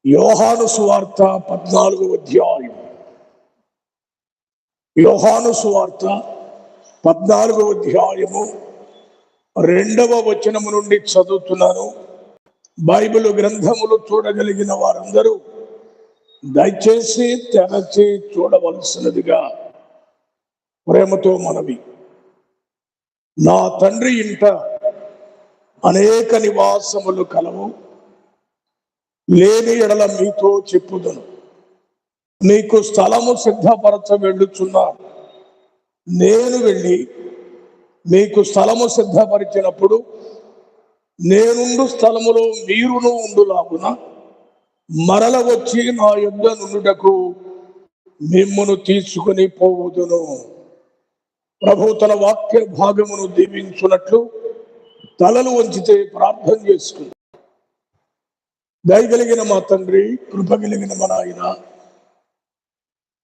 యోహాను సువార్త 14వ అధ్యాయం. యోహాను సువార్త 14వ అధ్యాయము 2వ వచనము నుండి చదువుతున్నాను. బైబిల్ గ్రంథములు చూడగలిగిన వారందరూ దయచేసి తెరచి చూడవలసినదిగా ప్రేమతో మనవి. నా తండ్రి ఇంట అనేక నివాసములు కలవు, లేని ఎడల మీతో చెప్పుదును. నీకు స్థలము సిద్ధపరచ వెళ్ళుచున్నాను. నేను వెళ్ళి మీకు స్థలము సిద్ధపరిచినప్పుడు నేనుండు స్థలములో మీరును ఉండులాగున మరల వచ్చి నా యొద్ద నుండుటకు మిమ్మును తీసుకుని పోవుదును. ప్రభు తన వాక్య భాగమును దీవించున్నట్లు తలలు వంచితే ప్రార్థన చేసుకుంది. దయగలిగిన మా తండ్రి, కృపగలిగిన మా నాయన,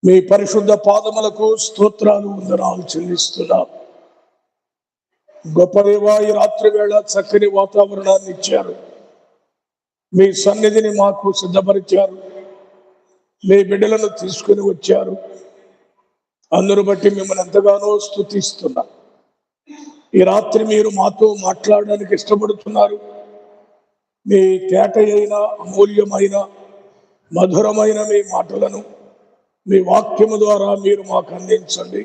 మీ పరిశుద్ధ పాదములకు స్తోత్రాలు వందనాలు చెల్లిస్తున్నాం. గొప్ప దేవా, ఈ రాత్రి వేళ చక్కని వాతావరణాన్ని ఇచ్చారు. మీ సన్నిధిని మాకు సిద్ధపరిచారు. మీ బిడ్డలను తీసుకుని వచ్చారు. అందరూ బట్టి మిమ్మల్ని ఎంతగానో స్తుతిస్తున్నా. ఈ రాత్రి మీరు మాతో మాట్లాడడానికి ఇష్టపడుతున్నారు. మీ తేట అయిన అమూల్యమైన మధురమైన మీ మాటలను మీ వాక్యము ద్వారా మీరు మాకు అందించండి.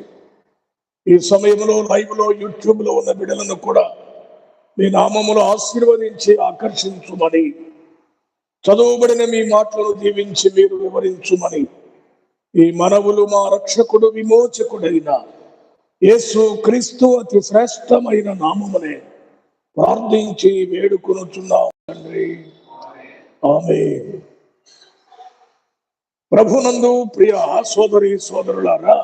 ఈ సమయంలో లైవ్లో యూట్యూబ్లో ఉన్న బిడ్డలను కూడా మీ నామములో ఆశీర్వదించి ఆకర్షించుమని, చదువుబడిన మీ మాటలను దీవించి మీరు వివరించుమని ఈ మనవులు మా రక్షకుడు విమోచకుడైన యేసు క్రీస్తు అతి శ్రేష్టమైన నామమునే ప్రార్థించి వేడుకొనుచున్నాం తండ్రి, ఆమేన్. ప్రభునందు ప్రియ సోదరి సోదరులారా,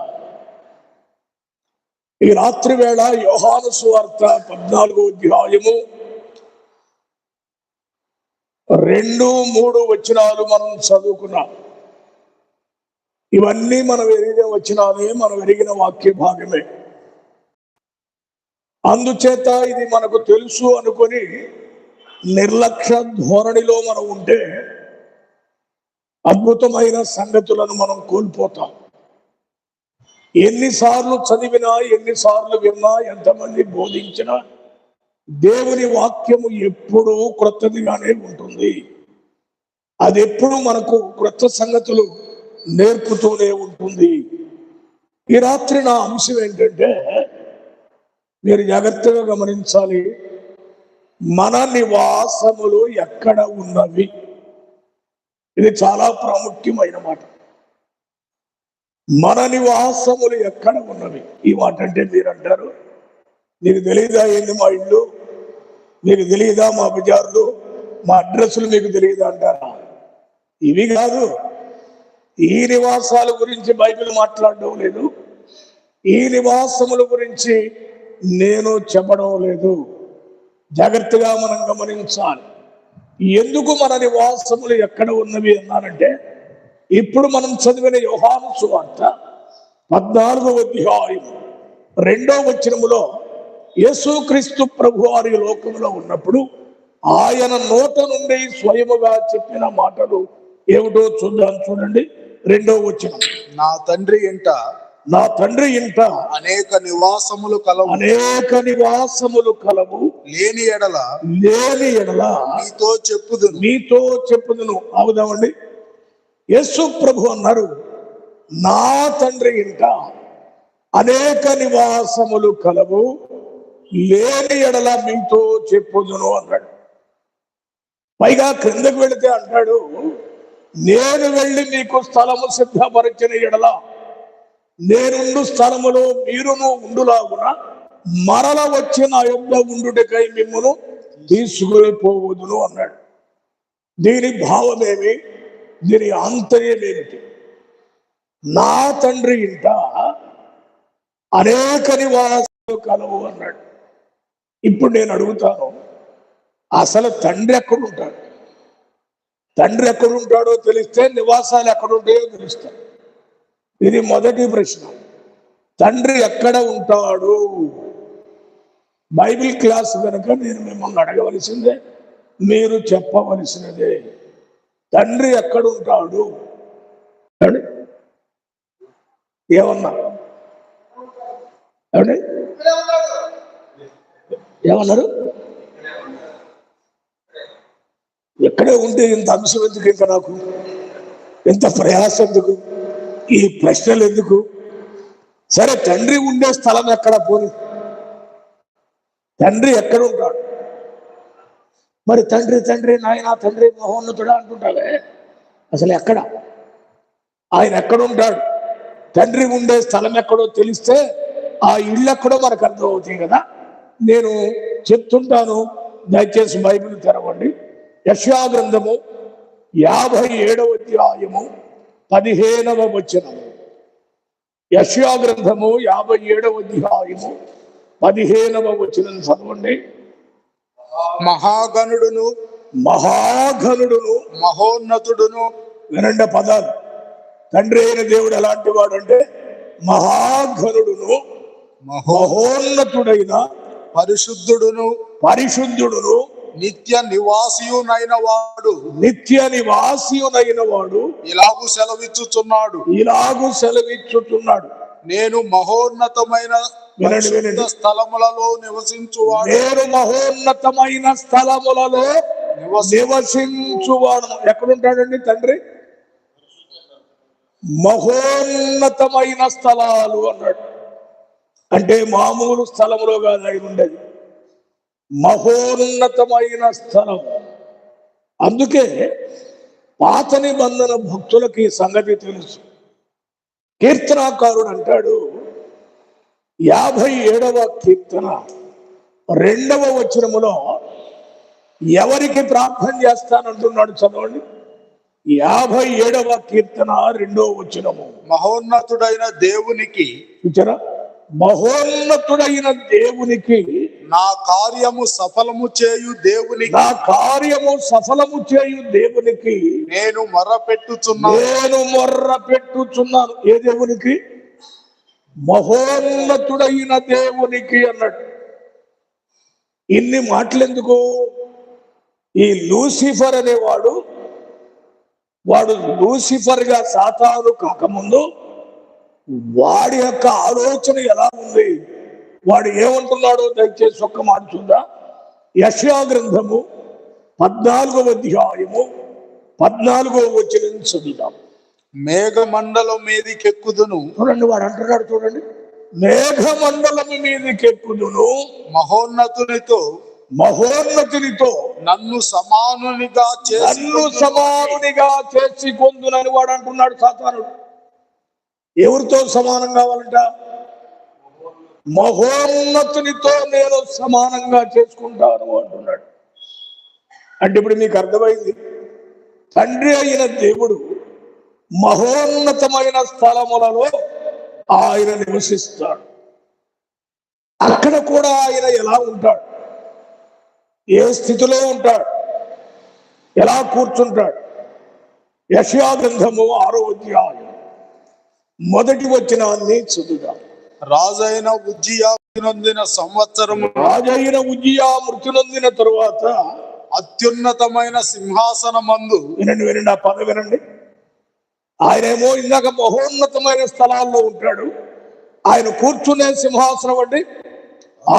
ఈ రాత్రి వేళ యోహాను సువార్త 14వ అధ్యాయము 2-3 వచనాలు మనం చదువుకున్నాం. ఇవన్నీ మనం ఎరిగిన వచనాలే, మనం ఎరిగిన వాక్య భాగమే. అందుచేత ఇది మనకు తెలుసు అనుకొని నిర్లక్ష్య ధోరణిలో మనం ఉంటే అద్భుతమైన సంగతులను మనం కోల్పోతాం. ఎన్నిసార్లు చదివినా, ఎన్నిసార్లు విన్నా, ఎంతమంది బోధించినా దేవుని వాక్యము ఎప్పుడూ క్రొత్తదిగానే ఉంటుంది. అది ఎప్పుడు మనకు క్రొత్త సంగతులు నేర్పుతూనే ఉంటుంది. ఈ రాత్రి నా అంశం ఏంటంటే, మీరు జాగ్రత్తగా గమనించాలి. మన నివాసములు ఎక్కడ ఉన్నవి? ఇది చాలా ప్రాముఖ్యమైన మాట. మన నివాసములు ఎక్కడ ఉన్నవి? ఈ మాట అంటే మీరు అంటారు, మీకు తెలియదా ఏంది మా ఇల్లు, మీకు తెలియదా మా బజార్లు, మా అడ్రస్లు మీకు తెలియదా అంటారా? ఇవి కాదు. ఈ నివాసాల గురించి బైబిల్ మాట్లాడడం లేదు. ఈ నివాసముల గురించి నేను చెప్పడం లేదు. జాగ్రత్తగా మనం గమనించాలి. ఎందుకు మన నివాసములు ఎక్కడ ఉన్నవి అన్నారంటే, ఇప్పుడు మనం చదివిన యోహాను సువార్త 14వ అధ్యాయం 2వ వచనములో యేసుక్రీస్తు ప్రభు వారి లోకములో ఉన్నప్పుడు ఆయన నోట నుండి స్వయముగా చెప్పిన మాటలు ఏమిటో చూద్దాం. చూడండి, 2వ వచనం. నా తండ్రి ఇంట అనేక నివాసములు కలవు, లేని ఎడల మీతో చెప్పుదును. అవుదామండి. యేసు ప్రభు అన్నారు, నా తండ్రి ఇంట అనేక నివాసములు కలవు, లేని ఎడల మీతో చెప్పుదును అన్నాడు. పైగా క్రిందకు వెళితే అంటాడు, నేను వెళ్ళి మీకు స్థలము సిద్ధపరిచిన ఎడల నేనుండు స్థలములో మీరును ఉండులాగున మరల వచ్చి నా యొద్ద ఉండుటకై మిమ్మును తీసుకుని పోవుదును అన్నాడు. దీని భావమేమి? దీని ఆంతర్యమేమిటి? నా తండ్రి ఇంట అనేక నివాసాలు కలవు అన్నాడు. ఇప్పుడు నేను అడుగుతాను, అసలు తండ్రి ఎక్కడుంటాడు? తండ్రి ఎక్కడుంటాడో తెలిస్తే నివాసాలు ఎక్కడుంటాయో తెలుస్తాయి. ఇది మొదటి ప్రశ్న. తండ్రి ఎక్కడ ఉంటాడు? బైబిల్ క్లాస్ కనుక నేను మిమ్మల్ని అడగవలసిందే, మీరు చెప్పవలసినదే. తండ్రి ఎక్కడుంటాడు? ఏమండి? ఏమన్నా ఏమండి? ఏమన్నారు? ఎక్కడే ఉంటే ఇంత అంశం ఎందుకు? ఇంకా నాకు ఎంత ప్రయాస ఎందుకు? ఈ ప్రశ్నలు ఎందుకు? సరే, తండ్రి ఉండే స్థలం ఎక్కడ? పోని తండ్రి ఎక్కడ ఉంటాడు? మరి తండ్రి తండ్రి నాయన తండ్రి మహోన్నతుడా అంటుంటావే, అసలు ఎక్కడ ఆయన ఎక్కడుంటాడు? తండ్రి ఉండే స్థలం ఎక్కడో తెలిస్తే ఆ ఇళ్ళు ఎక్కడో మనకు అర్థం అవుతాయి కదా. నేను చెప్తుంటాను, దయచేసి బైబిల్ తెరవండి. యెషయా గ్రంథము 57వ అధ్యాయము 15వ వచనము. యెషయా గ్రంథము 57వ అధ్యాయము 15వ వచనం చదవండి. మహాగణుడును మహాఘనుడును మహోన్నతుడును. వినండి పదాలు. తండ్రి అయిన దేవుడు ఎలాంటి వాడు అంటే మహాఘనుడును మహోన్నతుడైన పరిశుద్ధుడును పరిశుద్ధుడును నిత్య నివాసియునైన వాడు ఇలాగు సెలవిచ్చుచున్నాడు. నేను మహోన్నతమైన పరిశుద్ధ స్థలములలో నివసించువాడు. నేను మహోన్నతమైన స్థలములలో నివసించువాడు. ఎక్కడుంటాడండి తండ్రి? మహోన్నతమైన స్థలాలు అన్నాడు. అంటే మామూలు స్థలంలో కాదు ఆయన ఉండేది, మహోన్నతమైన స్థలం. అందుకే పాత నిబంధన భక్తులకి ఈ సంగతి తెలుసు. కీర్తనాకారుడు అంటాడు, 57వ కీర్తన 2వ వచనములో ఎవరికి ప్రార్థన చేస్తానంటున్నాడు? చదవండి. 57వ కీర్తన 2వ వచనము. మహోన్నతుడైన దేవునికి, చూచారా? మహోన్నతుడైన దేవునికి, నా కార్యము సఫలము చేయు దేవునికి, నా కార్యము సఫలము చేయు దేవునికి నేను మొర్రపెట్టుచున్నాను. ఏ దేవునికి? మహోన్నతుడైన దేవునికి అన్నాడు. ఇన్ని మాటలెందుకు? ఈ లూసిఫర్ అనేవాడు, వాడు లూసిఫర్ గా సాతాను కాకముందు వాడి యొక్క ఆలోచన ఎలా ఉంది, వాడు ఏమంటున్నాడో దయచేసి ఒక్క మాట చూద్దాం. యెషయా గ్రంథము 14వ అధ్యాయము 14వ వచనం చదువుదాం. మేఘమండలం మీదికెక్కుదును. చూడండి, వాడు అంటున్నాడు, చూడండి. మేఘమండలం మీదికెక్కుదును, మహోన్నతునితో నన్ను సమానునిగా చేసి కొందునని వాడు అంటున్నాడు సాతానుడు. ఎవరితో సమానం కావాలంట? మహోన్నతునితో నేను సమానంగా చేసుకుంటాను అంటున్నాడు. అంటే ఇప్పుడు మీకు అర్థమైంది, తండ్రి అయిన దేవుడు మహోన్నతమైన స్థలములలో ఆయన నివసిస్తాడు. అక్కడ కూడా ఆయన ఎలా ఉంటాడు, ఏ స్థితిలో ఉంటాడు, ఎలా కూర్చుంటాడు? యెషయా గ్రంథము 6వ అధ్యాయం 1వ వచనాన్ని చదువుదాం. రాజైన ఉజ్జియా మృతి నొందిన తరువాత అత్యున్నతమైన సింహాసనమందు, వినండి ఆ పదం వినండి. ఆయనేమో ఇందాక మహోన్నతమైన స్థలాల్లో ఉంటాడు. ఆయన కూర్చునే సింహాసనం అంటే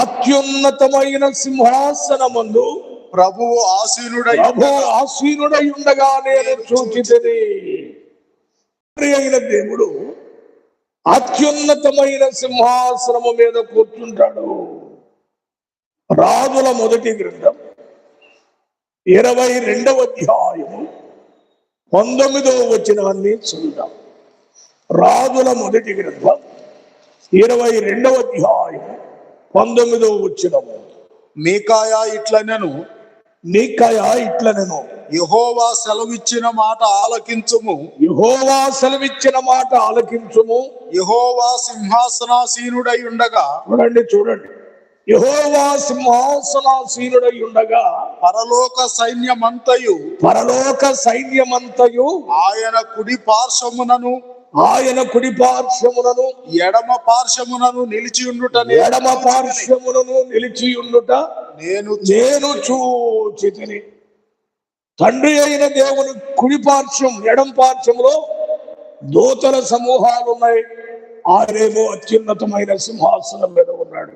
అత్యున్నతమైన సింహాసనమందు ప్రభువు ఆసీనుడై ఉండగా నేను చూచితిని. అయిన దేవుడు అత్యున్నతమైన సింహాసనము మీద కూర్చుంటాడు. రాజుల మొదటి గ్రంథం 22వ అధ్యాయము 19వ వచనాన్ని చదువుదాం. రాజుల మొదటి గ్రంథం 22వ అధ్యాయము 19వ వచనము. మీకాయా ఇట్లనెను, యెహోవా సెలవిచ్చిన మాట ఆలకించుము. యెహోవా సింహాసనాసీనుడై ఉండగా, చూడండి, యెహోవా సింహాసనాసీనుడై ఉండగా పరలోక సైన్యమంతయు ఆయన కుడి పార్శ్వమునను ఎడమ పార్శ్వమునను నిలిచి ఉండుట నేను చూచితిని. తండ్రి అయిన దేవుని కుడి పార్శ్వం ఎడం పార్శ్వంలో దూతల సమూహాలు ఉన్నాయి. ఆయనేమో అత్యున్నతమైన సింహాసనం మీద ఉన్నాడు.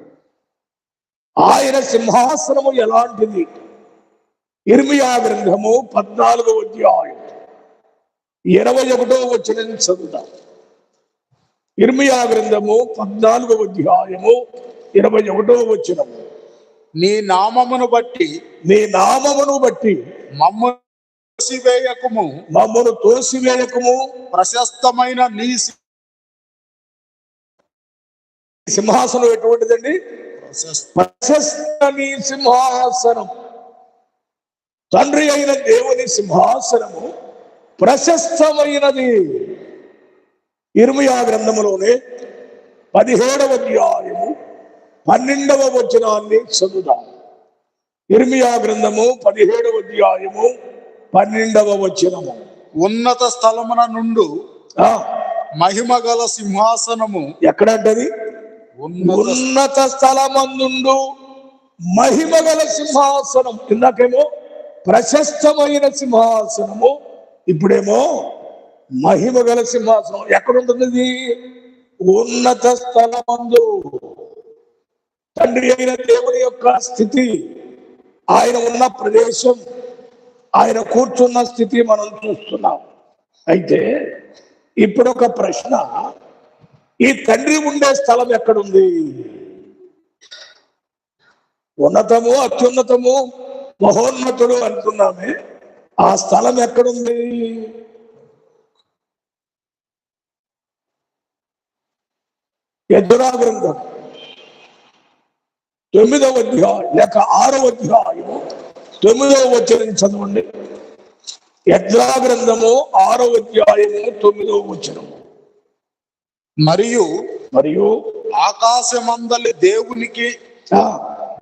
ఆయన సింహాసనము ఎలాంటిది? ఇర్మియా గ్రంథము 14వ అధ్యాయం 21వ వచనం చదువుతాం. ఇర్మియా గ్రంథము 14వ అధ్యాయము 21వ వచనము. నీ నామమును బట్టి మమ్మను తోసివేయకుము, ప్రశస్తమైన నీ సింహాసనం ఎటువంటిదండి? ప్రశస్త నీ సింహాసనం. తండ్రి అయిన దేవుని సింహాసనము ప్రశస్తమైనది. ఇర్మియా గ్రంథములోనే 17వ అధ్యాయము 12వ వచనాన్ని చదువుదాం. ఇర్మియా గ్రంథము 17వ అధ్యాయము 12వ వచనము. ఉన్నత స్థలమున నుండు మహిమ గల సింహాసనము. ఎక్కడంటది? ఉన్నత స్థలమందుండు మహిమ గల సింహాసనం. ఇందాకేమో ప్రశస్తమైన సింహాసనము, ఇప్పుడేమో మహిమ గల సింహాసనం. ఎక్కడుంటుంది? ఉన్నత స్థలమందు. తండ్రి అయిన దేవుని యొక్క స్థితి, ఆయన ఉన్న ప్రదేశం, ఆయన కూర్చున్న స్థితి మనం చూస్తున్నాం. అయితే ఇప్పుడు ఒక ప్రశ్న, ఈ తండ్రి ఉండే స్థలం ఎక్కడుంది? ఉన్నతము, అత్యున్నతము, మహోన్నతుడు అంటున్నామే, ఆ స్థలం ఎక్కడుంది? యెజ్రా గ్రంథం 9వ అధ్యాయం లేక 6వ అధ్యాయము 9వ వచనం చదవండి. యెజ్రా గ్రంథము 6వ అధ్యాయము 9వ వచనము. మరియు ఆకాశమందలి దేవునికి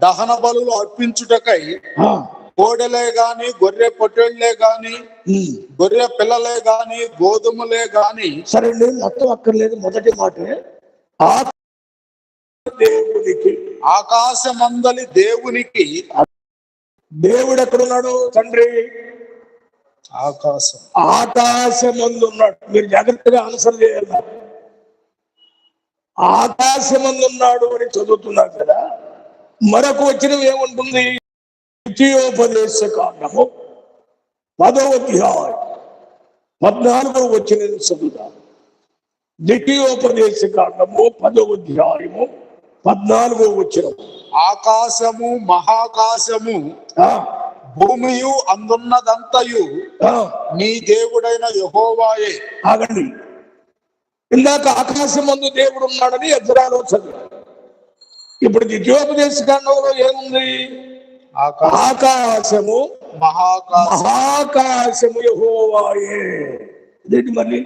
దహన బలులు అర్పించుటకై కోడెలే గాని, గొర్రె పొట్టేళ్లే గాని, గొర్రె పిల్లలే గాని, గోధుమలే గాని. సరే అండి, మొత్తం అక్కర్లేదు. మొదటి మాటే దేవునికి, ఆకాశమందలి దేవునికి. దేవుడు ఎక్కడున్నాడు? తండ్రి ఆకాశమందు ఉన్నాడు. మీరు జాగ్రత్తగా ఆన్సర్ చేయాలి. ఆకాశమందున్నాడు అని చదువుతున్నారు కదా. మరొక వచనం ఏముంటుంది? ద్వితీయోపదేశ కాండము 10వ అధ్యాయం 14వ వచనం చదువుతాం. ద్వితీయోపదేశ కాండము 10వ అధ్యాయము 14వ వచనం. ఆకాశము మహాకాశము భూమియు అందున్నదంతయు నీ దేవుడైన యెహోవాయే. ఆగండి, ఇందాక ఆకాశమందు దేవుడు ఉన్నాడని యెజ్రాలో చదివారు. ఇప్పుడు ద్వితీయోపదేశ కాండంలో ఏముంది? ఆకాశము మహాకాశము యెహోవాయే. ఇదేంటి మళ్ళీ?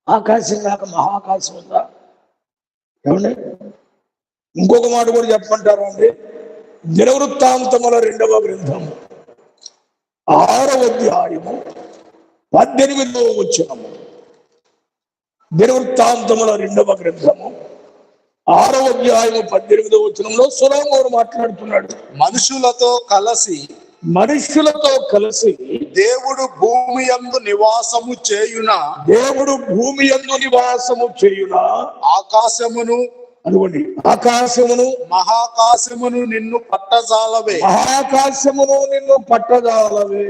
ఆకాశం కాక మహాకాశం ఉందా? ఏమండి, ఇంకొక మాట కూడా చెప్పమంటారా అండి? దినవృత్తాంతముల 2వ గ్రంథము 6వ అధ్యాయము 18వ వచనము. దినవృత్తాంతముల 2వ గ్రంథము 6వ అధ్యాయము 18వ వచనంలో సొలొమోను మాట్లాడుతున్నాడు. మనుషులతో కలిసి దేవుడు భూమి యందు నివాసము చేయునా ఆకాశమును, అనుకోండి, ఆకాశమును మహాకాశమును నిన్ను పట్టజాలవే.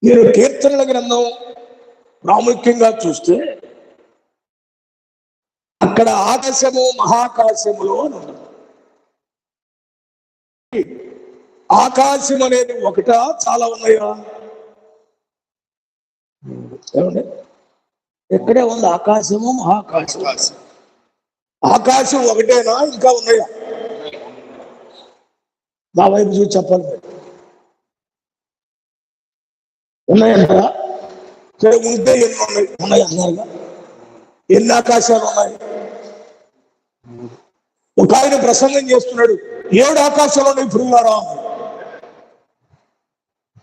మీరు కీర్తనల గ్రంథం ప్రాముఖ్యంగా చూస్తే అక్కడ ఆకాశము మహాకాశములో అని ఉంటుంది. ఆకాశం అనేది ఒకటా, చాలా ఉన్నాయా? ఏమండి, ఎక్కడే ఉంది ఆకాశము మహాకాశం? ఆకాశం ఒకటేనా, ఇంకా ఉన్నాయా? నా వైపు చూసి చెప్పాలి. ఉన్నాయంటారా? సరే, ఉంటే ఎన్ని ఉన్నాయి అన్నారుగా. ఎన్ని ఆకాశాలు ఉన్నాయి? ఒక ఆయన ప్రసంగం చేస్తున్నాడు, 7 ఆకాశాలు ఉన్నాయి ప్రియులారా.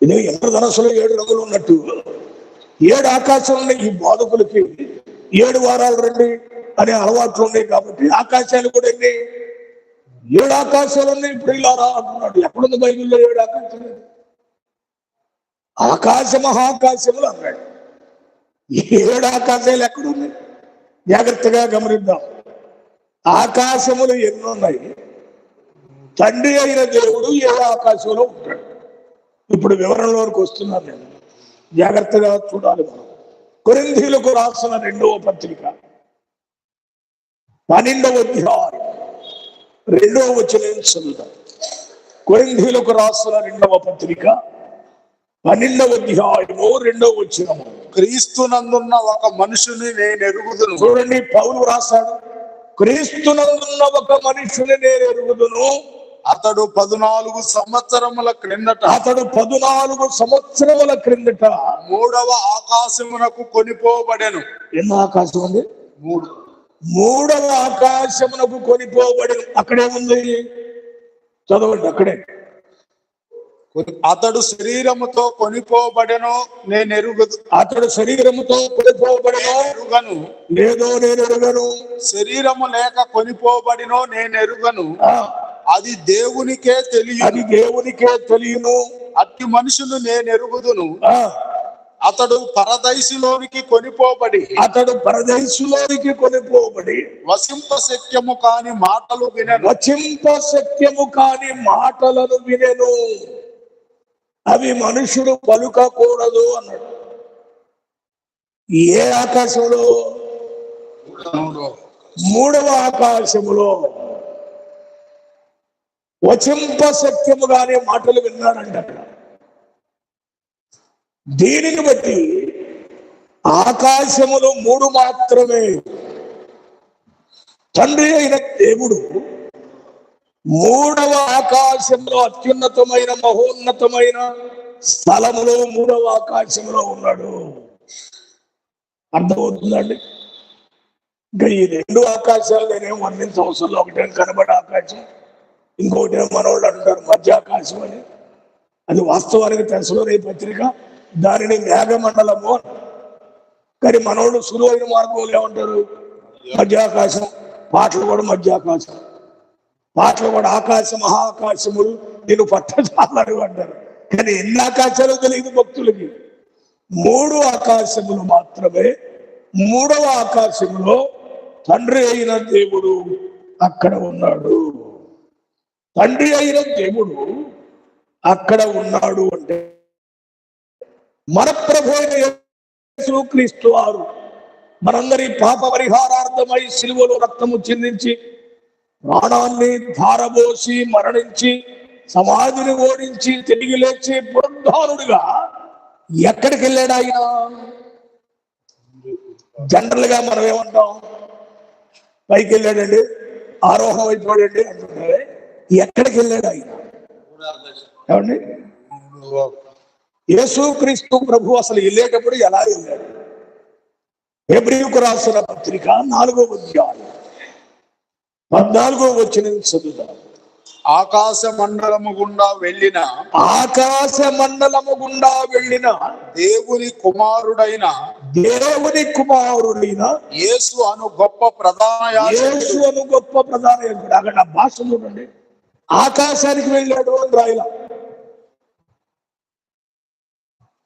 ఇదే ఇంద్రధనస్సులో 7 రంగులు ఉన్నట్టు 7 ఆకాశాలు ఉన్నాయి. ఈ బోధకులకి 7 వారాలు రండి అనే అలవాట్లు ఉన్నాయి కాబట్టి ఆకాశాలు కూడా ఎన్ని? 7 ఆకాశాలు ఉన్నాయి ప్రియులారా అంటున్నాడు. ఎక్కడుంది బైబిల్లో 7 ఆకాశాలు? ఆకాశ మహాకాశములు అన్నాడు. 7 ఆకాశాలు ఎక్కడున్నాయి? జాగ్రత్తగా గమనిద్దాం. ఆకాశములు ఎన్నున్నాయి? తండ్రి అయిన దేవుడు 7 ఆకాశంలో ఉంటాడు. ఇప్పుడు వివరణలోకి వస్తున్నాను నేను, జాగ్రత్తగా చూడాలి. మనం కొరింథీయులకు రాసిన 2వ పత్రిక 12వ అధ్యాయం 2వ వచనం చదువుదాం. కొరింథీయులకు రాసిన 2వ పత్రిక 12వ అధ్యాయము 2వ వచనము. క్రీస్తునందున్న ఒక మనుషుని నేను ఎరుగుదును. చూడండి, పౌలు రాశాడు, క్రీస్తునందున్న ఒక మనుషుని నేను ఎరుగుదును. అతడు 14 సంవత్సరముల క్రిందట 3వ ఆకాశమునకు కొనిపోబడెను. ఎన్నో ఆకాశం ఉంది? 3. 3వ ఆకాశమునకు కొనిపోబడెను. అక్కడేముంది? చదవండి. అక్కడే అతడు శరీరముతో కొనిపోబడెను నేను ఎరుగుదు. అతడు శరీరముతో కొనిపోబడెను ఎరుగను. లేదో నేను ఎరుగను. శరీరము లేక కొనిపోబడినో నేను ఎరుగను. అది దేవునికే తెలియను. అట్టి మనుషులు నేను ఎరుగుదును. అతడు పరదైసులోనికి కొనిపోబడి వసింపశక్యము కాని మాటలను వినెను. అవి మనుషుడు పలుకకూడదు అన్నాడు. ఏ ఆకాశంలో? 3వ ఆకాశములో వచింపశక్యము కాని మాటలు విన్నాడంట. అక్కడ దీనిని బట్టి ఆకాశములు 3 మాత్రమే. తండ్రి అయిన దేవుడు 3వ ఆకాశంలో అత్యున్నతమైన మహోన్నతమైన స్థలములో 3వ ఆకాశంలో ఉన్నాడు. అర్థమవుతుందండి? ఇంకా ఈ 2 ఆకాశాలు నేనేం వర్ణించవసరం. ఒకటే కనబడే ఆకాశం, ఇంకొకటి మనోళ్ళు అంటారు మధ్యాకాశం అని. అది వాస్తవానికి తెసలోని పత్రిక దానిని మేఘమండలము. కానీ మనోళ్ళు సులువైన మార్గంలో ఏమంటారు? మధ్యాకాశం. పాటలు కూడా మధ్యాకాశం, పాటలు కూడా ఆకాశ మహాకాశములు నేను పట్టజాలను అంటారు. కానీ ఎన్ని ఆకాశాలు తెలియదు భక్తులకి. 3 ఆకాశములు మాత్రమే. 3వ ఆకాశములో తండ్రి అయిన దేవుడు అక్కడ ఉన్నాడు. తండ్రి అయిన దేవుడు అక్కడ ఉన్నాడు అంటే మన ప్రభు అయిన యేసుక్రీస్తు వారు మనందరి పాప పరిహారార్థమై సిలువలో రక్తము చిందించి ప్రాణాన్ని ధారబోసి మరణించి సమాధిని ఓడించి తిరిగి లేచి పునరుద్ధానుడిగా ఎక్కడికి వెళ్ళాడు ఆయన? జనరల్ గా మనం ఏమంటాం? పైకి వెళ్ళాడండి, ఆరోహణం అయిపోయాడండి అంటుంటే ఎక్కడికి వెళ్ళాడు ఆయన? ఏమండి? యేసుక్రీస్తు ప్రభు అసలు వెళ్ళేటప్పుడు ఎలా వెళ్ళాడు? హెబ్రీయులకు రాసిన పత్రిక 4వ అధ్యాయం 14వ వచనం చదువుదాం. ఆకాశ మండలము గుండా వెళ్ళిన దేవుని కుమారుడైన యేసు అను గొప్ప ప్రధాన యాజకుడు. అక్కడ భాష చూడండి, ఆకాశానికి వెళ్ళాడు అని రాయలా.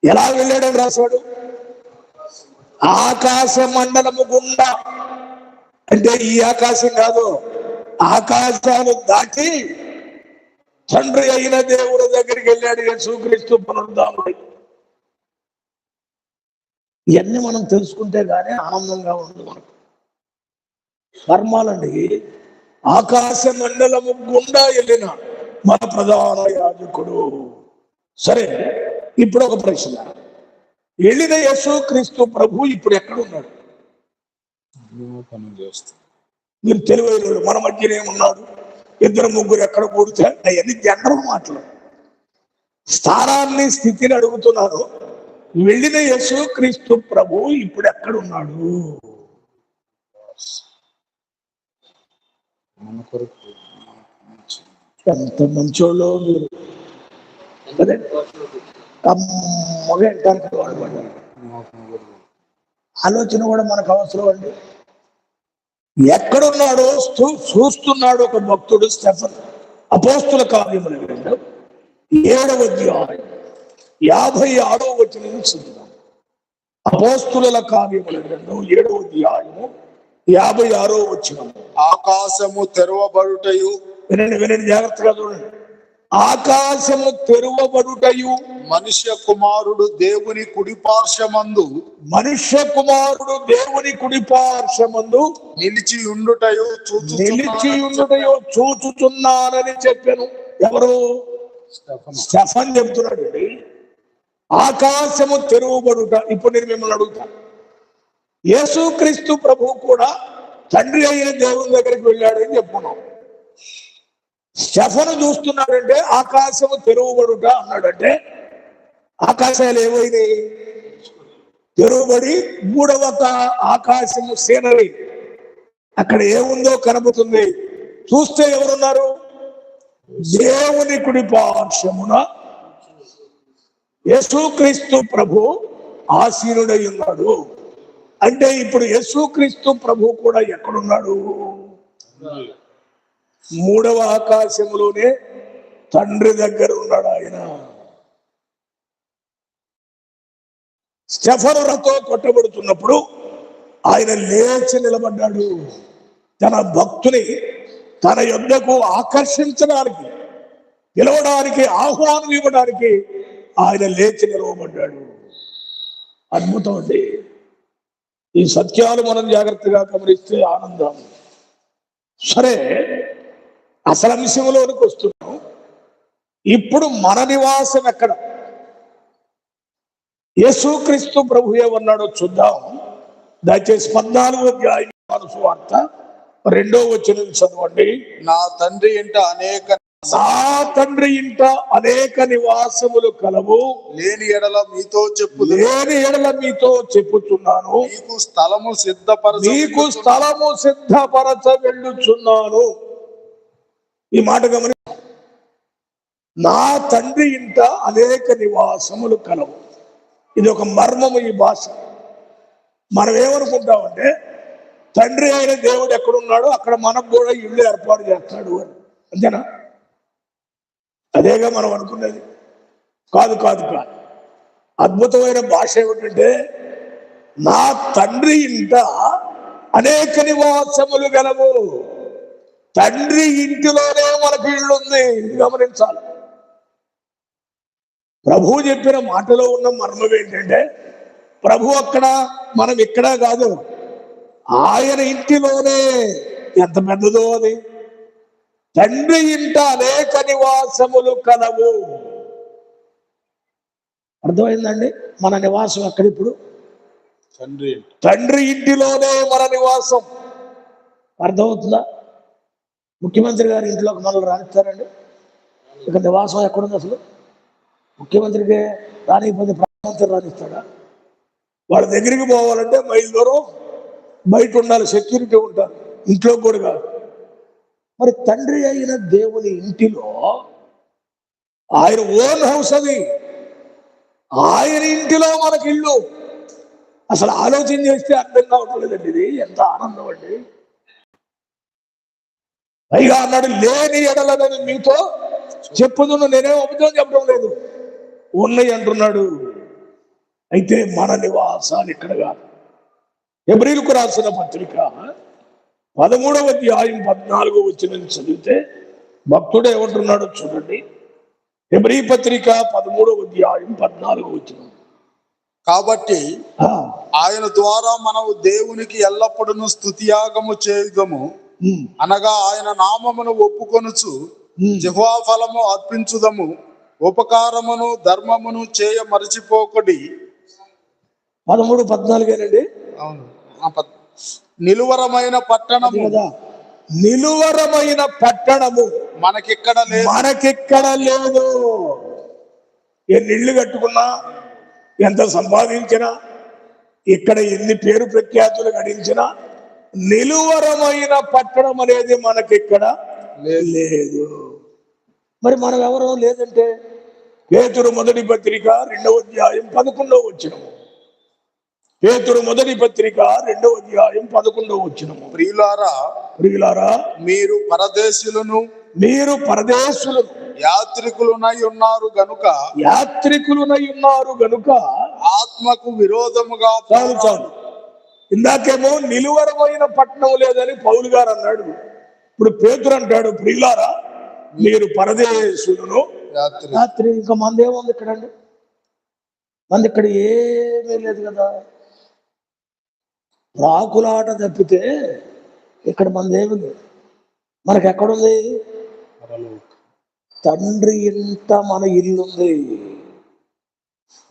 ఎలా వెళ్ళాడని రాశాడు? ఆకాశ మండలము గుండా. అంటే ఈ ఆకాశం కాదు, ఆకాశాలు దాటి తండ్రి అయిన దేవుడు దగ్గరికి వెళ్ళాడు యేసుక్రీస్తు పునరుద్ధానుడై. ఇవన్నీ మనం తెలుసుకుంటే గానీ ఆనందంగా ఉండదు మనకు. కర్మాలండి. ఆకాశ మండలము గుండా వెళ్ళిన మన ప్రధాన యాజకుడు. సరే, ఇప్పుడు ఒక ప్రశ్న. వెళ్ళిన యేసుక్రీస్తు ప్రభు ఇప్పుడు ఎక్కడున్నాడు? మీరు తెలివైన మన మధ్యనే ఉన్నాడు. 2-3 ఎక్కడ కూడితే అవన్నీ జనరల్ మాటలు. స్థానాన్ని స్థితిని అడుగుతున్నాను. వెళ్ళిన యేసుక్రీస్తు ప్రభు ఇప్పుడు ఎక్కడున్నాడు? ఎంత మంచోళ్ళు మీరు. ఆలోచన కూడా మనకు అవసరం అండి. ఎక్కడున్నాడో చూస్తున్నాడు ఒక భక్తుడు. స్టెఫన్ అపోస్తుల కార్యముల గ్రంథం 7వ అధ్యాయం 56వ వచనం చదువుదాం. అపోస్తుల కార్యముల గ్రంథం 7వ అధ్యాయము 56వ వచనం. ఆకాశము తెరవబడుటయు, వినండి జాగ్రత్తగా చూడండి. ఆకాశము తెరవబడుటయు, మనుష్య కుమారుడు దేవుని కుడిపార్శ్వమందు మనుష్య కుమారుడు దేవుని కుడిపార్శ్వమందు నిలిచి ఉండుటయు చూచుచున్నానని చెప్పాను. ఎవరు? స్టెఫన్ చెప్తున్నాడు అండి. ఆకాశము తెరవబడుట. ఇప్పుడు నేను మిమ్మల్ని అడుగుతాను, యేసుక్రీస్తు ప్రభువు కూడా తండ్రి అయిన దేవుని దగ్గరికి వెళ్ళాడని చెప్పుకున్నాం. స్టెఫను చూస్తున్నాడంటే ఆకాశము తెరవబడుట అన్నాడంటే ఆకాశాలు ఏమైనాయి? తెరవబడి 3వ ఆకాశము సీనరీ అక్కడ ఏముందో కనబడుతుంది. చూస్తే ఎవరున్నారు? దేవుని కుడి పార్శ్వమున యేసుక్రీస్తు ప్రభు ఆసీనుడై ఉన్నాడు. అంటే ఇప్పుడు యేసుక్రీస్తు ప్రభు కూడా ఎక్కడున్నాడు? 3వ ఆకాశంలోనే తండ్రి దగ్గర ఉన్నాడు ఆయన. స్టెఫను రతో కొట్టబడుతున్నప్పుడు ఆయన లేచి నిలబడ్డాడు. తన భక్తుని తన యొద్దకు ఆకర్షించడానికి, పిలవడానికి, ఆహ్వానం ఇవ్వడానికి ఆయన లేచి నిలవబడ్డాడు. అద్భుతం అండి. ఈ సత్యాలు మనం జాగ్రత్తగా గమనిస్తే ఆనందం. సరే, అసలు అంశంలోనికి వస్తున్నాం. ఇప్పుడు మన నివాసం ఎక్కడ? యేసుక్రీస్తు ప్రభు ఏమన్నాడో చూద్దాం. దయచేసి 14వ అధ్యాయం సువార్త 2వ వచనం చదవండి. నా తండ్రి ఇంట అనేక నివాసములు కలవు, లేని ఎడల మీతో చెప్పుచున్నాను. నీకు స్థలము సిద్ధపరచ వెళ్ళుచున్నాను. ఈ మాట గమని. నా తండ్రి ఇంట అనేక నివాసములు కలవు. ఇది ఒక మర్మము ఈ భాష. మనం ఏమనుకుంటామంటే తండ్రి అయిన దేవుడు ఎక్కడున్నాడో అక్కడ మనకు కూడా ఇల్లు ఏర్పాటు చేస్తాడు అని. అంతేనా? అదేగా మనం అనుకున్నది. కాదు. అద్భుతమైన భాష ఏమిటంటే నా తండ్రి ఇంట అనేక నివాసములు గలవు. తండ్రి ఇంటిలోనే మనకు ఇల్లు ఉంది. గమనించాలి. ప్రభువు చెప్పిన మాటలో ఉన్న మర్మం ఏంటంటే ప్రభు అక్కడ, మనం ఇక్కడ కాదు, ఆయన ఇంటిలోనే. ఎంత పెద్దదో అది! తండ్రి ఇంట అనేక నివాసములు కలవు. అర్థమైందండి? మన నివాసం ఎక్కడిప్పుడు? తండ్రి ఇంటిలోనే మన నివాసం. అర్థమవుతుందా? ముఖ్యమంత్రి గారి ఇంట్లోకి మనల్ని రానిస్తారండి? ఇక నివాసం ఎక్కడుంది అసలు? ముఖ్యమంత్రికి రానిపోతే ప్రధానమంత్రి రానిస్తాడా? వాళ్ళ దగ్గరికి పోవాలంటే మైలు దూరం బయట ఉండాలి, సెక్యూరిటీ ఉంటారు, ఇంట్లో కూడా కాదు. మరి తండ్రి అయిన దేవుని ఇంటిలో ఆయన ఓన్ హౌస్, అది ఆయన ఇంటిలో మనకి ఇల్లు. అసలు ఆలోచన చేస్తే అర్థం కావట్లేదండి. ఇది ఎంత ఆనందం అండి. పైగా అన్నాడు, లేని ఎడలని మీతో చెప్పుదును. నేనేం అబద్ధం చెప్పడం లేదు, ఉన్నాయి అంటున్నాడు. అయితే మన నివాసాలు ఇక్కడ కాదు. హెబ్రీయులకు రాసిన పత్రిక 13వ అధ్యాయం 14వ వచనం చదివితే భక్తుడు ఏమంటున్నాడో చూడండి. హెబ్రీ పత్రిక 13వ అధ్యాయం 14వ వచనం. కాబట్టి ఆయన ద్వారా మనము దేవునికి ఎల్లప్పుడూ స్తుతియాగము చేయుదము, అనగా ఆయన నామమును ఒప్పుకొనుచు యెహోవా ఫలము అర్పించుదము, ఉపకారమును ధర్మమును చేయ మరచిపోకుడి. 13-14 అవును. నిలువరమైన పట్టణము, నిలువరమైన పట్టణము మనకిక్కడ లేదు. ఎన్ని ఇళ్ళు కట్టుకున్నా, ఎంత సంపాదించినా, ఇక్కడ ఎన్ని పేరు ప్రఖ్యాతులు గడించినా నిలువరమైన పట్టణం అనేది మనకిక్కడ లేదు. మరి మనం ఎవరో లేదంటే పేతురు మొదటి పత్రిక 2వ అధ్యాయం 11వ వచనము. పేతురు మొదటి పత్రిక 2వ అధ్యాయం 11వ వచనము. ప్రియులారా ప్రియులారా, మీరు పరదేశులను యాత్రికులునై ఉన్నారు గనుక ఆత్మకు విరోధముగా చాలు చాలు. ఇందాకేమో నిలువరమైన పట్టణం లేదని పౌలు గారు అన్నాడు. ఇప్పుడు పేతురు అంటాడు, ప్రియులారా మీరు పరదేశులను. రాత్రి ఇంకా మంది ఏముంది ఇక్కడ అండి? మంది ఇక్కడ ఏమీ లేదు కదా, రాకులాట తప్పితే ఇక్కడ మంది ఏమి లేదు. మనకి ఎక్కడుంది? తండ్రి ఇంట మన ఇల్లు ఉంది.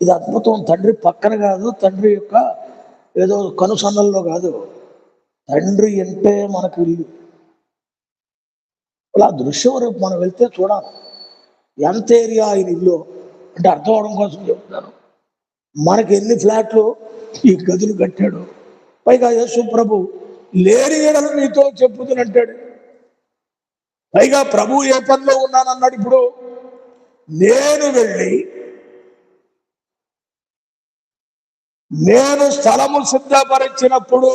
ఇది అద్భుతం. తండ్రి పక్కన కాదు, తండ్రి యొక్క ఏదో కనుసన్నల్లో కాదు, తండ్రి ఇంటే మనకు ఇల్లు. అలా దృశ్యం రేపు మనం వెళ్తే చూడాలి. ఎంత ఏరియా ఆయన ఇల్లు అంటే అర్థం అవడం కోసం చెప్తాను. మనకి ఎన్ని ఫ్లాట్లు ఈ గదులు కట్టాడు. పైగా యేసు ప్రభు లేని ఏడలు నీతో చెప్పుతునంటాడు. పైగా ప్రభు ఏ పనిలో ఉన్నానన్నాడు. ఇప్పుడు నేను వెళ్ళి నేను స్థలము సిద్ధపరిచినప్పుడు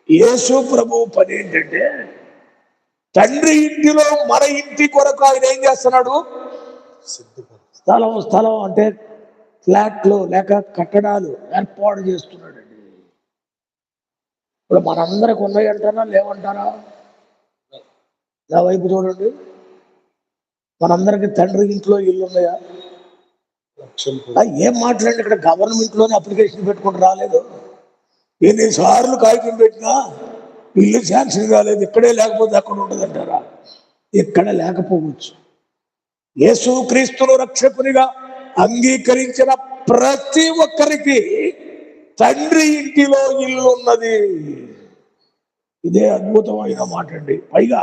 యేసు ప్రభు పని ఏంటంటే తండ్రి ఇంటిలో మన ఇంటి కొరకు ఆయన ఏం చేస్తున్నాడు? స్థలం అంటే ఫ్లాట్లు లేక కట్టడాలు ఏర్పాటు చేస్తున్నాడండి. ఇప్పుడు మనందరికి ఉన్నాయి అంటారా లేవంటారా? నా వైపు చూడండి. మనందరికి తండ్రి ఇంట్లో ఇల్లు ఉన్నాయా? ఏం మాట్లాడండి. ఇక్కడ గవర్నమెంట్ లోనే అప్లికేషన్ పెట్టుకుంటూ రాలేదు. ఎన్నిసార్లు కాగితం పెట్టినా ఇల్లు శాంక్షన్ కాలేదు. ఇక్కడే లేకపోతే అక్కడ ఉండదు అంటారా? ఇక్కడ లేకపోవచ్చు. యేసు క్రీస్తును రక్షకునిగా అంగీకరించిన ప్రతి ఒక్కరికి తండ్రి ఇంటిలో ఇల్లు ఉన్నది. ఇదే అద్భుతమైన మాట అండి. పైగా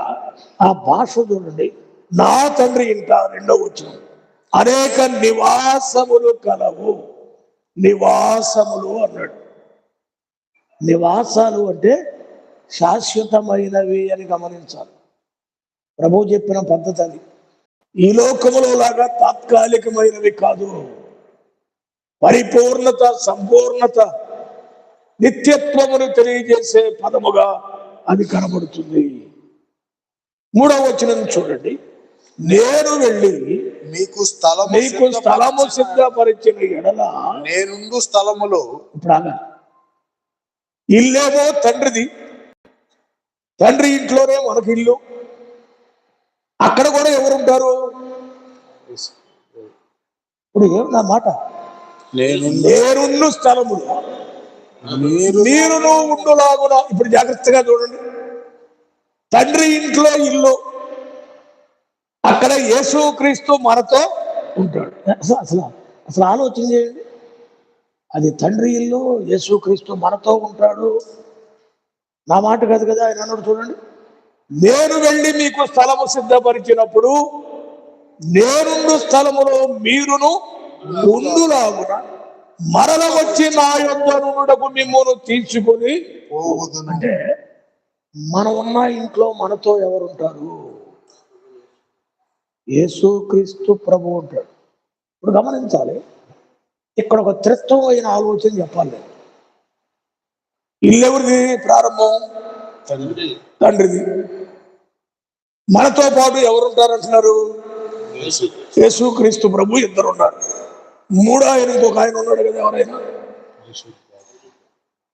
ఆ భాష చూడండి. నా తండ్రి ఇంట, రెండో వచనం, అనేక నివాసములు కలవు. నివాసములు అన్నాడు. నివాసాలు అంటే శాశ్వతమైనవి అని గమనించాలి. ప్రభు చెప్పిన పద్ధతి అది. ఈ లోకములో లాగా తాత్కాలికమైనవి కాదు. పరిపూర్ణత, సంపూర్ణత, నిత్యత్వమును తెలియజేసే పదముగా అది కనబడుతుంది. మూడవ వచనం చూడండి. నేను వెళ్ళి మీకు స్థలము సిద్ధపరిచిన ఎడల నేనుండు స్థలములో. ఇప్పుడు అలా ఇల్లేమో తండ్రిది, తండ్రి ఇంట్లోనే మనకి ఇల్లు. అక్కడ కూడా ఎవరుంటారు? ఇప్పుడు ఏమన్నా మాట, నేనున్న స్థలములో మీరును ఉండులాగున. ఇప్పుడు జాగ్రత్తగా చూడండి. తండ్రి ఇంట్లో ఇల్లు, అక్కడ యేసు క్రీస్తు మనతో ఉంటాడు. అసలు ఆలోచన చేయండి. అది తండ్రి ఇల్లు, యేసు క్రీస్తు మనతో ఉంటాడు. నా మాట కాదు కదా ఆయన అన్నాడు. చూడండి, నేను వెళ్ళి మీకు స్థలము సిద్ధపరిచినప్పుడు నేనుండు స్థలములో మీరును ఉండులాగున మరల వచ్చి నా యొద్ద నుండుటకు మిమ్మును తీసుకొని పోవుదును. అంటే మనం ఉన్న ఇంట్లో మనతో ఎవరుంటారు? యేసు క్రీస్తు ప్రభు ఉంటాడు. ఇప్పుడు గమనించాలి. ఇక్కడ ఒక త్రిత్వమైన ఆలోచన చెప్పాలి. ఇల్లు ఎవరిది? ప్రారంభం తండ్రిది. మనతో పాటు ఎవరుంటారు అంటున్నారు? యేసు క్రీస్తు ప్రభు ఇద్దరు ఉన్నారు. మూడో ఆయన ఇంకొక ఆయన ఉన్నాడు కదా. ఎవరైనా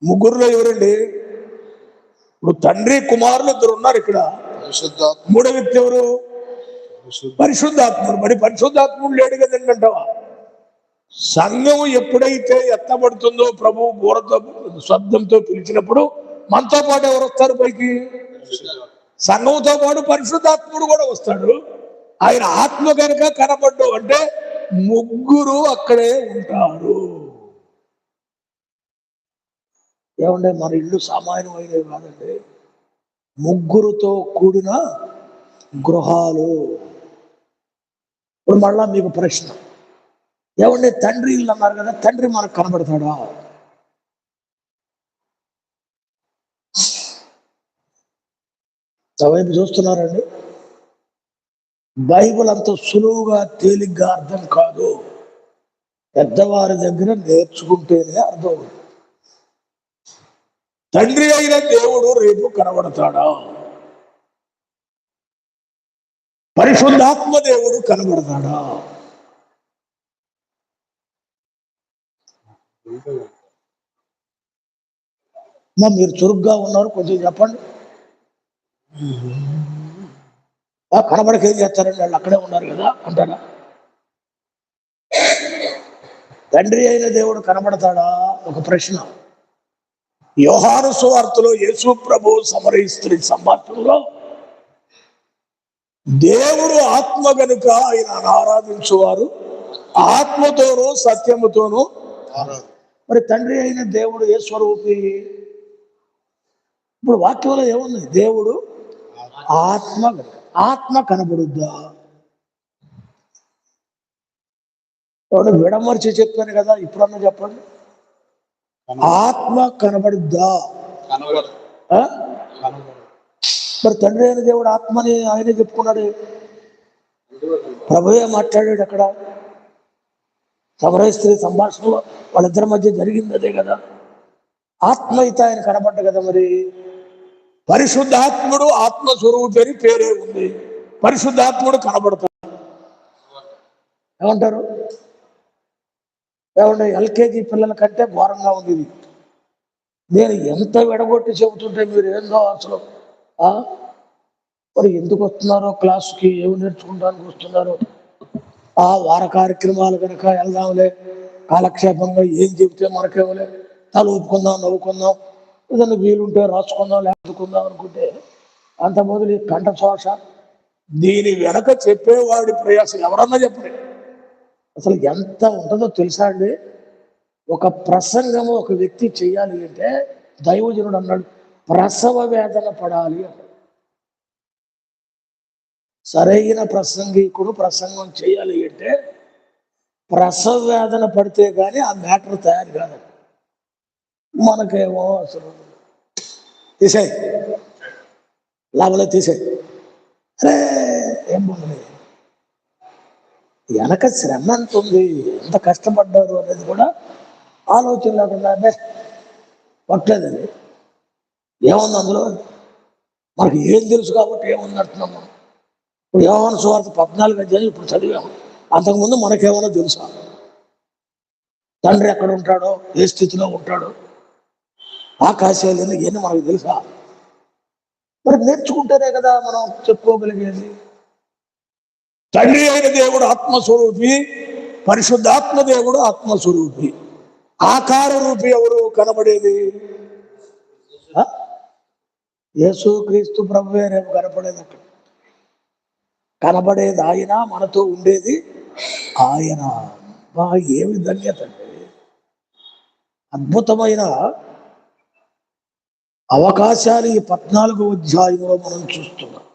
ముగ్గురులో ఎవరండి? ఇప్పుడు తండ్రి కుమారులు ఇద్దరు ఉన్నారు ఇక్కడ. మూడో వ్యక్తి ఎవరు? పరిశుద్ధాత్ముడు. మరి పరిశుద్ధాత్ముడు లేడు కదండి అంటావా? సంఘం ఎప్పుడైతే ఎత్తబడుతుందో ప్రభు బోరతో శబ్దంతో పిలిచినప్పుడు మనతో పాటు ఎవరు వస్తారు పైకి? సంఘంతో పాటు పరిశుద్ధాత్ముడు కూడా వస్తాడు. ఆయన ఆత్మ కనుక కనబడ్డు అంటే ముగ్గురు అక్కడే ఉంటారు. ఏమంటే మన ఇల్లు సామాన్యమైనవి కాదండి. ముగ్గురుతో కూడిన గృహాలు. ఇప్పుడు మళ్ళా మీకు ప్రశ్న, ఏమంటే తండ్రి ఇల్లు అన్నారు కదా, తండ్రి మనకు కనబడతాడా? వైపు చూస్తున్నారండి. బైబిల్ అంత సులువుగా తేలిగ్గా అర్థం కాదు. పెద్దవారి దగ్గర నేర్చుకుంటేనే అర్థం. తండ్రి అయిన దేవుడు రేపు కనబడతాడా? పరిశుద్ధాత్మ దేవుడు కనబడతాడా? మీరు చురుగ్గా ఉన్నారు, కొంచెం చెప్పండి. కనబడక ఏం చేస్తారండి, వాళ్ళు అక్కడే ఉన్నారు కదా అంటారా? తండ్రి అయిన దేవుడు కనబడతాడా? ఒక ప్రశ్న. యోహాను సువార్తలో యేసు ప్రభు సమరయ స్త్రీ సంభాషణలో దేవుడు ఆత్మ గనుక ఆయన ఆరాధించువారు ఆత్మతోనూ సత్యముతోనూ. మరి తండ్రి అయిన దేవుడు ఏ స్వరూపి? ఇప్పుడు వాక్యంలో ఏముంది? దేవుడు ఆత్మ గనుక. ఆత్మ కనబడుద్దా? విడమర్చి చెప్పాను కదా, ఇప్పుడన్నా చెప్పండి. ఆత్మ కనబడుద్దా? మరి తండ్రి అయిన దేవుడు ఆత్మని ఆయనే చెప్పుకున్నాడు. ప్రభువే మాట్లాడాడు అక్కడ సమరయ స్త్రీ సంభాషణలో. వాళ్ళిద్దరి మధ్య జరిగింది అదే కదా. ఆత్మ అయితే ఆయన కనబడ్డ కదా. మరి పరిశుద్ధాత్ముడు ఆత్మస్వరూపి అని పేరే ఉంది. పరిశుద్ధాత్ముడు కనబడతాడు. ఏమంటారు? ఏమంటే ఎల్కేజీ పిల్లల కంటే ఘోరంగా ఉంది ఇది. నేను ఎంత విడగొట్టి చెబుతుంటే మీరు ఏందో అసలు మరి ఎందుకు వస్తున్నారో క్లాసుకి, ఏమి నేర్చుకుంటానికి వస్తున్నారో, వార కార్యక్రమాలు కనుక వెళ్దాంలే, కాలక్షేపంగా ఏం చెబితే మనకేమలే, తల ఊపుకుందాం, నవ్వుకుందాం, ఏదన్నా వీలుంటే రాసుకుందాం, లేదుకుందాం అనుకుంటే అంత మొదలు కంఠ శోష. దీని వెనక చెప్పేవాడి ప్రయాసం ఎవరన్నా చెప్పండి. అసలు ఎంత ఉంటుందో తెలుసా అండి? ఒక ప్రసంగము ఒక వ్యక్తి చెయ్యాలి అంటే దైవజనుడు అన్నాడు ప్రసవ వేదన పడాలి అన్నాడు. సరైన ప్రసంగికుడు ప్రసంగం చేయాలి అంటే ప్రసవ వేదన పడితే కానీ ఆ మ్యాటర్ తయారు కాదు. మనకేమో అసలు తీసేయి, లాభలే తీసేయి, అరే ఏం బాగుంది, వెనక శ్రమ ఎంత ఉంది, ఎంత కష్టపడ్డారు అనేది కూడా ఆలోచన లేకుండా పట్టలేదండి. ఏముంది అందులో? మనకి ఏం తెలుసు కాబట్టి ఏముంది అంటున్నాం మనం. ఇప్పుడు యోహాను సువార్త 14 అధ్యాయం ఇప్పుడు చదివాము. అంతకుముందు మనకేమన్నా తెలుసా? తండ్రి ఎక్కడ ఉంటాడో, ఏ స్థితిలో ఉంటాడో, ఆకాశాలు ఇవన్నీ మనకు తెలుసా? మరి నేర్చుకుంటేనే కదా మనం చెప్పుకోగలిగేది. తండ్రి అయిన దేవుడు ఆత్మస్వరూపి, పరిశుద్ధాత్మ దేవుడు ఆత్మస్వరూపి. ఆకార రూపి ఎవరు కనబడేది? యేసు క్రీస్తు ప్రభువే రేపు కనపడేది. అక్కడ కనబడేది ఆయన, మనతో ఉండేది ఆయన. ఏమి ధన్యత అండి! అద్భుతమైన అవకాశాలు ఈ 14వ అధ్యాయంలో మనం చూస్తున్నాం.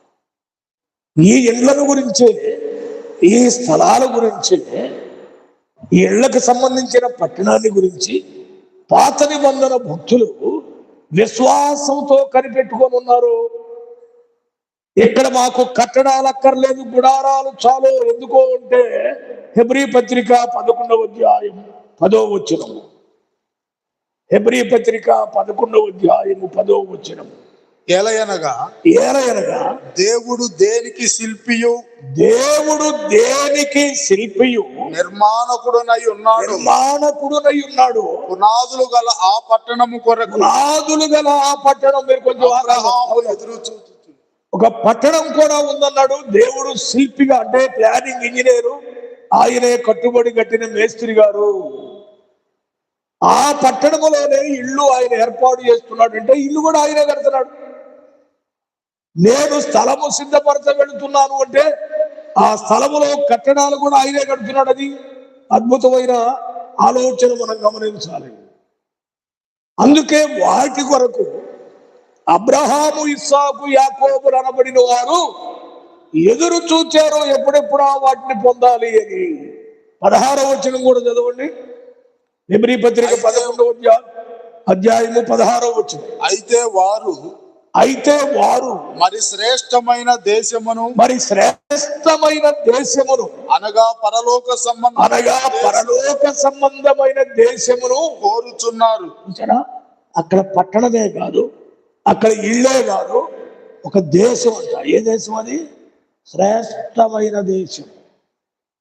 ఈ ఇళ్లను గురించే, ఈ స్థలాల గురించే, ఈ ఇళ్లకు సంబంధించిన పట్టణాన్ని గురించి పాత నిబంధన భక్తులు విశ్వాసంతో కనిపెట్టుకొని ఉన్నారు. ఇక్కడ మాకు కట్టడాలు అక్కర్లేదు, గుడారాలు చాలు. ఎందుకో అంటే హెబ్రీ పత్రిక 11వ అధ్యాయం 10వ వచనం. హెబ్రీ పత్రిక 11వ అధ్యాయం 10వ వచనం. ఏలయనగా దేవుడు దేనికి శిల్పియు, దేవుడు దేనికి శిల్పియు, నిర్మాణకుడునై ఉన్నాడు. పునాదులు గల ఆ పట్టణము కొరకు. పునాదులు గల ఆ పట్టణం. మీరు కొంచెం ఎదురు చూస్తూ ఒక పట్టణం కూడా ఉందన్నాడు. దేవుడు శిల్పిగా అంటే ప్లానింగ్ ఇంజనీరు, ఆయనే కట్టుబడి కట్టిన మేస్త్రి గారు. ఆ పట్టణములోనే ఇల్లు ఆయన ఏర్పాటు చేస్తున్నాడు. అంటే ఇల్లు కూడా ఆయనే కడుతున్నాడు. నేను స్థలము సిద్ధపరచ వెళుతున్నాను అంటే ఆ స్థలములో కట్టడాలు కూడా ఆయనే కడుతున్నాడు. అది అద్భుతమైన ఆలోచన మనం గమనించాలి. అందుకే వాటి కొరకు అబ్రహాము, ఇస్సాకు, యాకోబులు అనబడిన వారు ఎదురు చూచారు, ఎప్పుడెప్పుడా వాటిని పొందాలి అని. 16వ వచనం కూడా చదవండి. హెబ్రీ పత్రిక 11వ అధ్యాయము 16వ వచనం. అయితే వారు మరి శ్రేష్టమైన దేశమును అనగా పరలోక సంబంధమైన దేశమును కోరుచున్నారు. అక్కడ పట్టణమే కాదు, అక్కడ ఇళ్ళే కాదు, ఒక దేశం అంట. ఏ దేశం అది? శ్రేష్టమైన దేశం,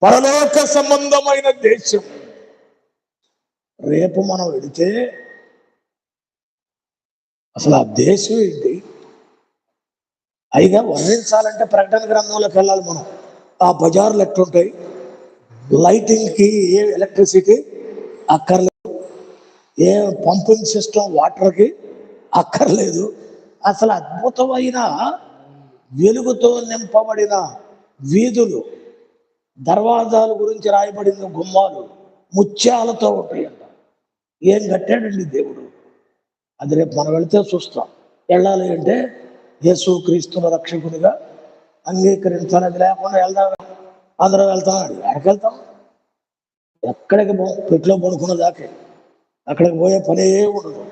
పరలోక సంబంధమైన దేశం. రేపు మనం వెళితే అసలు ఆ దేశం ఏంటి అయిగా వర్ణించాలంటే ప్రకటన గ్రంథంలోకి వెళ్ళాలి మనం. ఆ బజార్లు ఎట్లుంటాయి, లైటింగ్కి ఏ ఎలక్ట్రిసిటీ అక్కర్లేదు, ఏ పంపింగ్ సిస్టమ్ వాటర్కి అక్కర్లేదు. అసలు అద్భుతమైన వెలుగుతో నింపబడిన వీధులు, దర్వాజాల గురించి రాయబడిన గుమ్మాలు ముత్యాలతో ఉంటాయంట. ఏం కట్టాడండి దేవుడు. అది రేపు మనం వెళితే చూస్తాం. వెళ్ళాలి అంటే యేసు క్రీస్తుల రక్షకునిగా అంగీకరించాలి. అది లేకుండా వెళ్దాం, అందరం వెళ్తామండి. ఎక్కడికి వెళ్తాం? ఎక్కడికి పెట్టులో పడుకున్న దాకే, అక్కడికి పోయే పనే ఉండదు.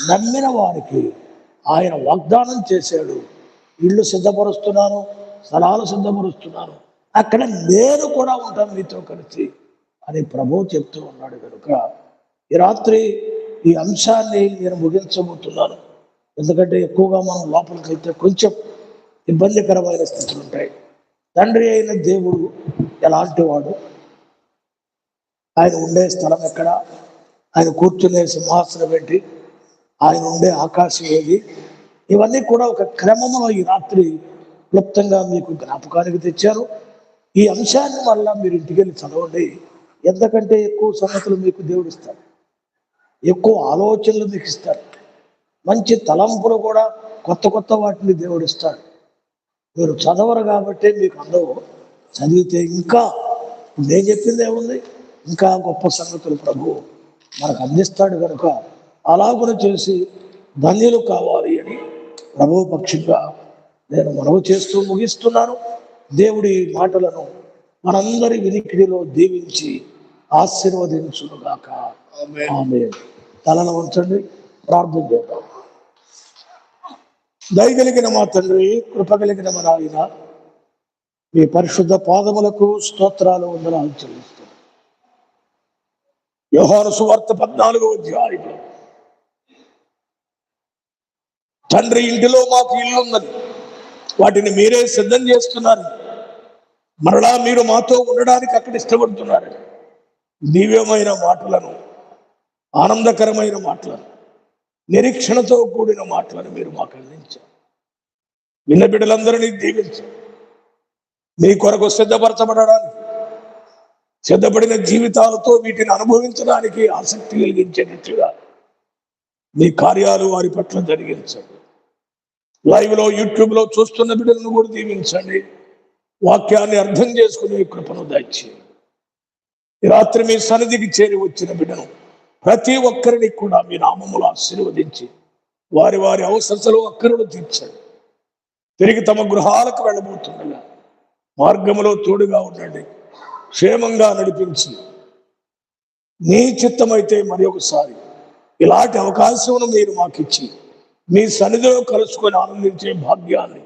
నమ్మిన వారికి ఆయన వాగ్దానం చేశాడు, ఇల్లు సిద్ధపరుస్తున్నాను, స్థలాలు సిద్ధపరుస్తున్నాను, అక్కడ నేను కూడా ఉంటాను మీతో కలిసి అని ప్రభువు చెప్తూ ఉన్నాడు. కనుక ఈ రాత్రి ఈ అంశాన్ని నేను ముగించబోతున్నాను. ఎందుకంటే ఎక్కువగా మనం లోపలికి వెళ్తే కొంచెం ఇబ్బందికరమైన స్థితులు ఉంటాయి. తండ్రి అయిన దేవుడు ఎలాంటి వాడు, ఆయన ఉండే స్థలం ఎక్కడ, ఆయన కూర్చునే సింహాసనం ఏంటి, ఆయన ఉండే ఆకాశం ఏది, ఇవన్నీ కూడా ఒక క్రమంలో ఈ రాత్రి క్లుప్తంగా మీకు జ్ఞాపకానికి తెచ్చారు. ఈ అంశాన్ని వల్ల మీరు ఇంటికి వెళ్ళి చదవండి. ఎంతకంటే ఎక్కువ సంగతులు మీకు దేవుడు ఇస్తాడు, ఎక్కువ ఆలోచనలు మీకు ఇస్తాడు, మంచి తలంపులు కూడా కొత్త కొత్త వాటిని దేవుడు ఇస్తాడు. మీరు చదవరు కాబట్టి మీకు అందరూ చదివితే ఇంకా నేను చెప్పింది ఏముంది, ఇంకా గొప్ప సంగతులు ప్రభు మనకు అందిస్తాడు. కనుక అలాగున చేసి ధన్యులు కావాలి అని ప్రభు పక్షంగా నేను మనవి చేస్తూ ముగిస్తున్నాను. దేవుడి మాటలను మనందరి వినికిడిలో దీవించి ఆశీర్వదించునుగాక. ఆమేన్. తలను ఉంచండి, ప్రార్థన చేద్దాం. దయగలిగిన మా తండ్రి, కృపగలిగిన మా నాయన, మీ పరిశుద్ధ పాదములకు స్తోత్రాలు వందనాలు చెల్లిస్తున్నాను. యోహాను సువార్త 14వ అధ్యాయంలో తండ్రి ఇంటిలో మాకు ఇల్లు ఉన్నది, వాటిని మీరే సిద్ధం చేస్తున్నారు, మరలా మీరు మాతో ఉండడానికి అక్కడ ఇష్టపడుతున్నారు. దివ్యమైన మాటలను, ఆనందకరమైన మాటలను, నిరీక్షణతో కూడిన మాటలను మీరు మాకు అందించారు. విన్న బిడ్డలందరినీ దీవించారు. మీ కొరకు సిద్ధపరచబడడానికి, సిద్ధపడిన జీవితాలతో వీటిని అనుభవించడానికి ఆసక్తి కలిగించేటట్టుగా మీ కార్యాలు వారి పట్ల జరిగించండి. లైవ్లో యూట్యూబ్లో చూస్తున్న బిడ్డలను కూడా దీవించండి. వాక్యాన్ని అర్థం చేసుకునే కృపను దయచేయండి. ఈ రాత్రి మీ సన్నిధికి చేరి వచ్చిన బిడ్డను ప్రతి ఒక్కరిని కూడా మీ నామములు ఆశీర్వదించి వారి వారి అవసరాలు అక్కరలు తీర్చండి. తిరిగి తమ గృహాలకు వెళ్ళబోతుండగా మార్గములో తోడుగా ఉండండి, క్షేమంగా నడిపించి నీ చిత్తమైతే మరి ఒకసారి ఇలాంటి అవకాశమును మీరు మాకు ఇచ్చి మీ సన్నిధిలో కలుసుకొని ఆనందించే భాగ్యాన్ని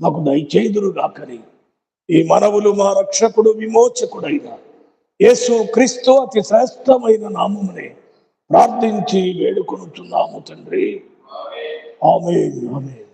మాకు దయచేయుదురుగాకని ఈ మనవులు మా రక్షకుడు విమోచకుడైన యేసు క్రీస్తు అతి శ్రేష్టమైన నామమునే ప్రార్థించి వేడుకొనుచున్నాము తండ్రి. ఆమేన్. ఆమేన్.